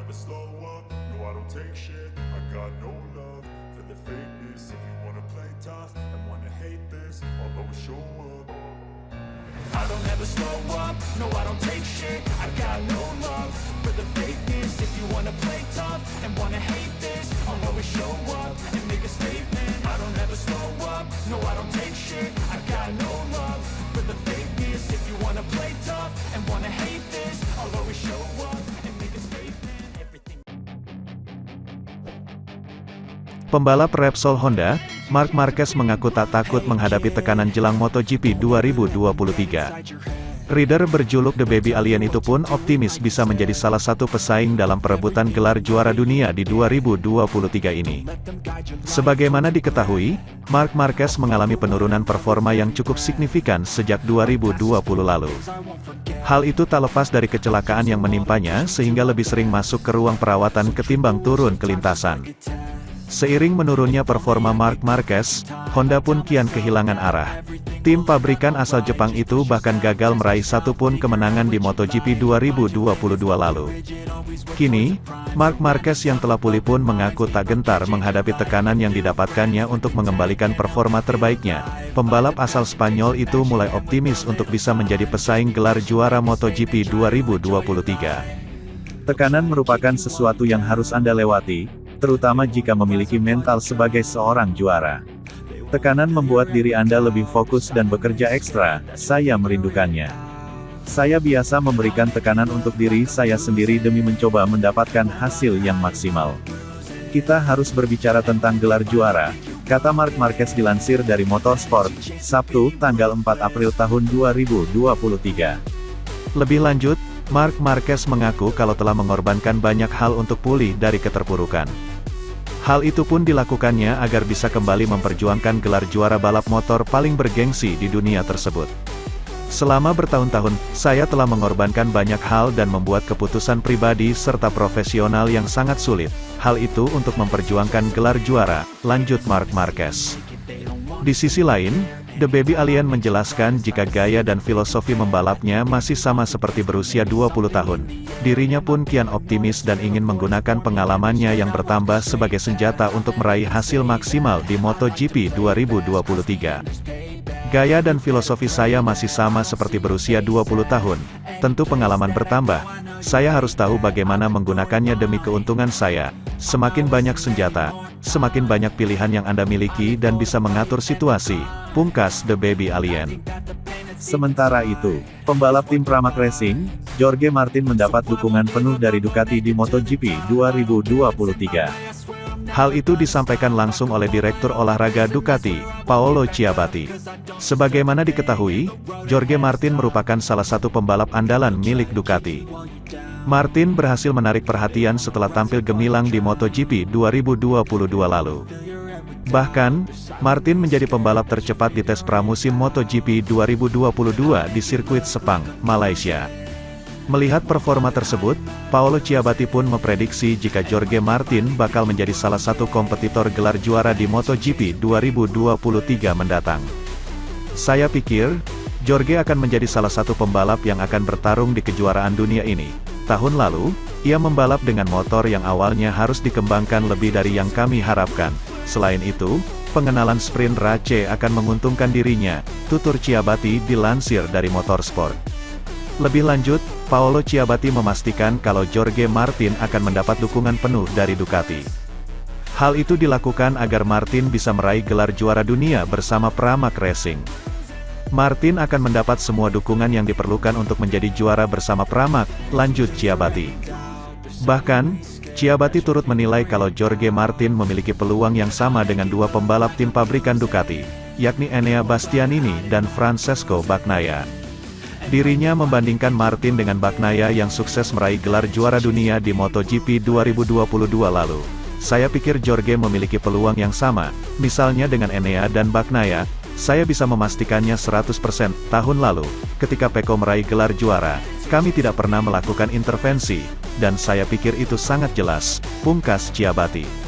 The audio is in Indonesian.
never slow up, no I don't take shit. I got no love for the fakeness. If you wanna play tough and wanna hate this, I'll always show up. I don't ever slow up, no I don't take shit. I got no love for the fakeness. If you wanna play tough and wanna hate this, I'll always show up and make a statement. I don't ever slow up, no I don't take shit. I got no love for the fakeness. If you wanna play tough and wanna hate this, I'll always show up and make a statement. Everything. Pembalap Repsol Honda, Marc Marquez mengaku tak takut menghadapi tekanan jelang MotoGP 2023. Rider berjuluk The Baby Alien itu pun optimis bisa menjadi salah satu pesaing dalam perebutan gelar juara dunia di 2023 ini. Sebagaimana diketahui, Marc Marquez mengalami penurunan performa yang cukup signifikan sejak 2020 lalu. Hal itu tak lepas dari kecelakaan yang menimpanya sehingga lebih sering masuk ke ruang perawatan ketimbang turun ke lintasan. Seiring menurunnya performa Marc Marquez, Honda pun kian kehilangan arah. Tim pabrikan asal Jepang itu bahkan gagal meraih satu pun kemenangan di MotoGP 2022 lalu. Kini, Marc Marquez yang telah pulih pun mengaku tak gentar menghadapi tekanan yang didapatkannya untuk mengembalikan performa terbaiknya. Pembalap asal Spanyol itu mulai optimis untuk bisa menjadi pesaing gelar juara MotoGP 2023. Tekanan merupakan sesuatu yang harus Anda lewati, terutama jika memiliki mental sebagai seorang juara. Tekanan membuat diri Anda lebih fokus dan bekerja ekstra, saya merindukannya. Saya biasa memberikan tekanan untuk diri saya sendiri demi mencoba mendapatkan hasil yang maksimal. Kita harus berbicara tentang gelar juara, kata Marc Marquez dilansir dari Motorsport, Sabtu, tanggal 4 April tahun 2023. Lebih lanjut, Marc Marquez mengaku kalau telah mengorbankan banyak hal untuk pulih dari keterpurukan. Hal itu pun dilakukannya agar bisa kembali memperjuangkan gelar juara balap motor paling bergengsi di dunia tersebut. Selama bertahun-tahun, saya telah mengorbankan banyak hal dan membuat keputusan pribadi serta profesional yang sangat sulit. Hal itu untuk memperjuangkan gelar juara, lanjut Marc Marquez. Di sisi lain, The Baby Alien menjelaskan jika gaya dan filosofi membalapnya masih sama seperti berusia 20 tahun. Dirinya pun kian optimis dan ingin menggunakan pengalamannya yang bertambah sebagai senjata untuk meraih hasil maksimal di MotoGP 2023. Gaya dan filosofi saya masih sama seperti berusia 20 tahun. Tentu pengalaman bertambah. Saya harus tahu bagaimana menggunakannya demi keuntungan saya. Semakin banyak senjata, semakin banyak pilihan yang Anda miliki dan bisa mengatur situasi, pungkas The Baby Alien. Sementara itu, pembalap tim Pramac Racing, Jorge Martin mendapat dukungan penuh dari Ducati di MotoGP 2023. Hal itu disampaikan langsung oleh Direktur Olahraga Ducati, Paolo Ciabatti. Sebagaimana diketahui, Jorge Martin merupakan salah satu pembalap andalan milik Ducati. Martin berhasil menarik perhatian setelah tampil gemilang di MotoGP 2022 lalu. Bahkan, Martin menjadi pembalap tercepat di tes pramusim MotoGP 2022 di sirkuit Sepang, Malaysia. Melihat performa tersebut, Paolo Ciabatti pun memprediksi jika Jorge Martin bakal menjadi salah satu kompetitor gelar juara di MotoGP 2023 mendatang. Saya pikir, Jorge akan menjadi salah satu pembalap yang akan bertarung di kejuaraan dunia ini. Tahun lalu, ia membalap dengan motor yang awalnya harus dikembangkan lebih dari yang kami harapkan. Selain itu, pengenalan sprint race akan menguntungkan dirinya, tutur Ciabatti dilansir dari Motorsport. Lebih lanjut, Paolo Ciabatti memastikan kalau Jorge Martin akan mendapat dukungan penuh dari Ducati. Hal itu dilakukan agar Martin bisa meraih gelar juara dunia bersama Pramac Racing. Martin akan mendapat semua dukungan yang diperlukan untuk menjadi juara bersama Pramac, lanjut Ciabatti. Bahkan, Ciabatti turut menilai kalau Jorge Martin memiliki peluang yang sama dengan dua pembalap tim pabrikan Ducati, yakni Enea Bastianini dan Francesco Bagnaia. Dirinya membandingkan Martin dengan Bagnaia yang sukses meraih gelar juara dunia di MotoGP 2022 lalu. Saya pikir Jorge memiliki peluang yang sama, misalnya dengan Enea dan Bagnaia. Saya bisa memastikannya 100%. Tahun lalu, ketika Pecco meraih gelar juara, kami tidak pernah melakukan intervensi, dan saya pikir itu sangat jelas, pungkas Ciabatti.